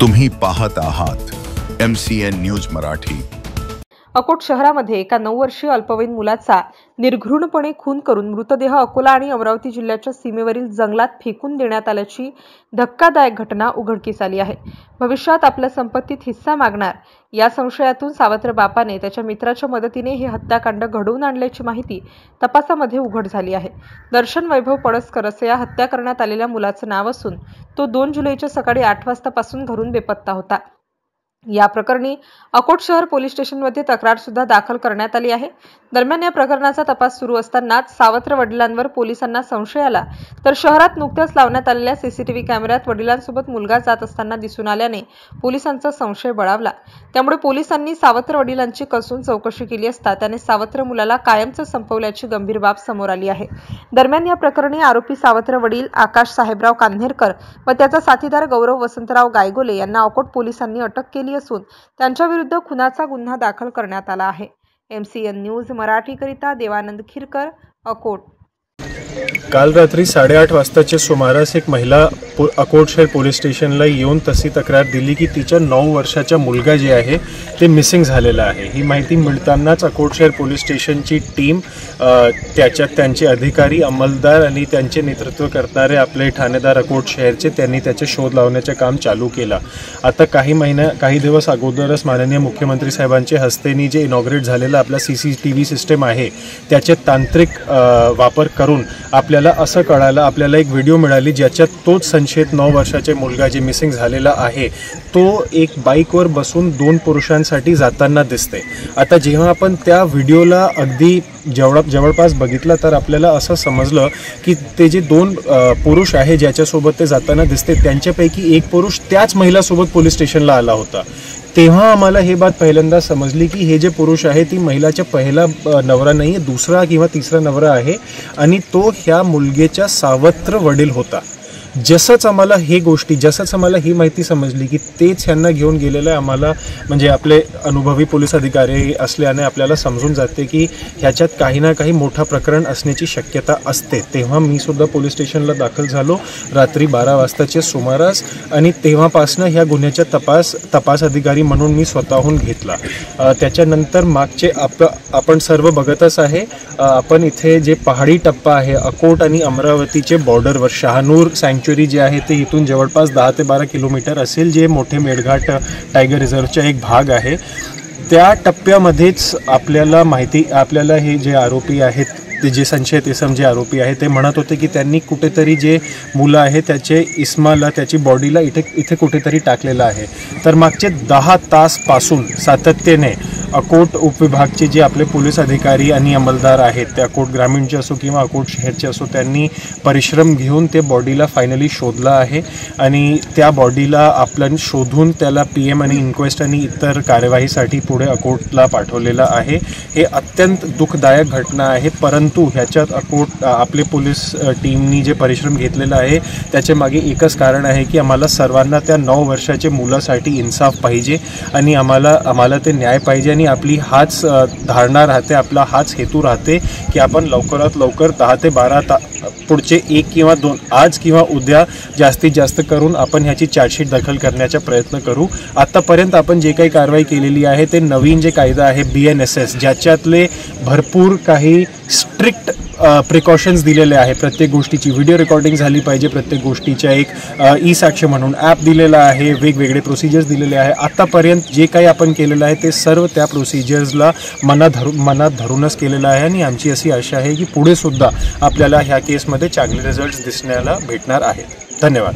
तुम्ही पाहत आहात MCN न्यूज मराठी। अकोट शहरामध्ये एका 9 वर्षीय अल्पवयीन मुलाचा निर्घृणपणे खून करून मृतदेह अकोला आणि अमरावती जिल्ह्याच्या सीमेवरील जंगलात फेकून देण्यात आल्याची धक्कादायक घटना उघडकीस आली आहे। भविष्यात आपल्या संपत्तीत हिस्सा मागणार या संशयातून सावत्र बापाने त्याच्या मित्राच्या मदतीने हे हत्याकांड घडवून आणल्याची माहिती तपासामध्ये उघड झाली आहे। दर्शन वैभव पळसकर असे या हत्या करण्यात आलेल्या मुलाचे नाव असून तो 2 जुलैच्या सकाळी 8 वाजतापासून घरून बेपत्ता होता। या प्रकरणी अकोट शहर पोलीस स्टेशनमध्ये तक्रार सुद्धा दाखल करण्यात आली आहे। दरम्यान या प्रकरणाचा तपास सुरू असतानाच सावत्र वडिलांवर पोलिसांना संशय आला, तर शहरात नुकत्याच लावण्यात आलेल्या सीसीटीव्ही कॅमेऱ्यात वडिलांसोबत मुलगा जात असताना दिसून आल्याने पोलिसांचा संशय बळावला। त्यामुळे पोलिसांनी सावत्र वडिलांची कसून चौकशी केली असता त्याने सावत्र मुलाला कायमचं संपवल्याची गंभीर बाब समोर आली आहे। दरम्यान या प्रकरणी आरोपी सावत्र वडील आकाश साहेबराव कान्हेरकर व त्याचा साथीदार गौरव वसंतराव गायगोले यांना अकोट पोलिसांनी अटक केली असून त्यांच्या विरुद्ध खुनाचा गुन्हा दाखल करण्यात आला आहे। MCN न्यूज मराठी करिता देवानंद खिरकर, अकोट। काल रात्री 8:30 वाजताच्या सुमारास एक महिला अकोट शहर पोलीस स्टेशनला येऊन तशी तक्रार दिली की तिच्या 9 वर्षाचा मुलगा जे आहे ते मिसिंग झालेला आहे। ही माहिती मिळतानाच अकोट शहर पोलीस स्टेशनची टीम त्याच्यात त्यांचे अधिकारी, अंमलदार आणि त्यांचे नेतृत्व करणारे आपले ठाणेदार अकोट शहरचे त्यांनी त्याचे शोध लावण्याचे काम चालू केलं। आता काही दिवस अगोदरच माननीय मुख्यमंत्री साहेबांचे हस्तेनी जे इनॉग्रेट झालेला आपला CCTV सिस्टम आहे त्याचे तांत्रिक वापर करून आपल्याला असं कळालं, आपल्याला एक व्हिडिओ मिळाली ज्याच्यात तोच संशयित 9 वर्षाचे मुलगा जे मिसिंग झालेला आहे तो एक बाईकवर बसून 2 पुरुषांसाठी जाताना दिसते। आता जेव्हा आपण त्या व्हिडिओला अगदी जवळपास बघितलं तर आपल्याला असं समजलं की ते जे 2 पुरुष आहे ज्याच्यासोबत ते जाताना दिसते त्यांच्यापैकी एक पुरुष त्याच महिलासोबत पोलीस स्टेशनला आला होता। तेव्हा आम्हाला हे बात पहिल्यांदा समजली की हे जे पुरुष आहे ती महिलाचा पहिला नवरा नाही, दुसरा किंवा तिसरा नवरा आहे आणि तो ह्या मुलगीचा सावत्र वडील होता। जसंच आम्हाला ही माहिती समजली की तेच ह्यांना घेऊन गेलेलं आहे, आम्हाला म्हणजे आपले अनुभवी पोलीस अधिकारी असल्याने आपल्याला समजून जाते की ह्याच्यात काही ना काही मोठा प्रकरण असण्याची शक्यता असते। तेव्हा मी सुद्धा पोलीस स्टेशनला दाखल झालो रात्री 12 वाजताच्या सुमारास आणि तेव्हापासून ह्या गुन्ह्याचा तपास अधिकारी म्हणून मी स्वतःहून घेतला। त्याच्यानंतर मागचे आपण सर्व बघतच आहे, आपण इथे जे पहाडी टप्पा आहे अकोट आणि अमरावतीचे बॉर्डरवर शहानूर सँक्च्युरी जे आहे ते इथून जवळपास 10 ते 12 किलोमीटर असेल, जे मोठे मेळघाट टायगर रिझर्वचा एक भाग आहे। त्या टप्प्यामध्येच आपल्याला हे जे आरोपी आहेत ते जे संशयित इसम जे आरोपी आहे ते म्हणत होते की त्यांनी कुठेतरी जे मुलं आहे त्याचे इस्माला त्याची बॉडीला इथे कुठेतरी टाकलेलं आहे। तर मागचे 10 तासपासून सातत्याने अकोट उपविभागचे जे आपले पोलीस अधिकारी आणि अंमलदार आहेत ते अकोट ग्रामीणचे असो किंवा अकोट शहरचे असो त्यांनी परिश्रम घेऊन ते बॉडीला फायनली शोधलं आहे आणि त्या बॉडीला आपण शोधून त्याला PM आणि इन्क्वेस्ट आणि इतर कार्यवाहीसाठी पुढे अकोटला पाठवलेलं आहे। हे अत्यंत दुःखदायक घटना आहे, परंतु ह्याच्यात अकोट आपले पोलीस टीमनी जे परिश्रम घेतलेला आहे त्याच्या मागे एकच कारण आहे की आम्हाला सर्वांना त्या 9 वर्षाचे मुलासाठी इन्साफ पाहिजे आणि आम्हाला ते न्याय पाहिजे। आपली हाच धारणा राहते, आपला हाच हेतू राहते की आपण लवकरात लवकर 10 ते 12 पुढचे 1 किंवा 2 आज किंवा उद्या जास्तीत जास्त करून आपण ह्याची चार्जशीट दाखल करण्याचा प्रयत्न करू। आतापर्यंत आपण जे काही कारवाई केलेली आहे ते नवीन जे कायदा आहे BNSS ज्याच्यातले भरपूर काही स्ट्रिक्ट प्रिकॉशन्स दिलेले आहे। प्रत्येक गोष्टीची व्हिडिओ रेकॉर्डिंग झाली पाहिजे, प्रत्येक गोष्टीच्या एक ई-साक्ष्य म्हणून ॲप दिलेला आहे, वेगवेगळे प्रोसिजर्स दिलेले आहे। आतापर्यंत जे काही आपण केलेलं आहे ते सर्व त्या प्रोसिजर्सला मनात धरूनच केलेलं आहे आणि आमची अशी आशा आहे की पुढे सुद्धा आपल्याला ह्या केसमध्ये चांगले रिझल्ट्स दिसण्याला भेटणार आहेत। धन्यवाद।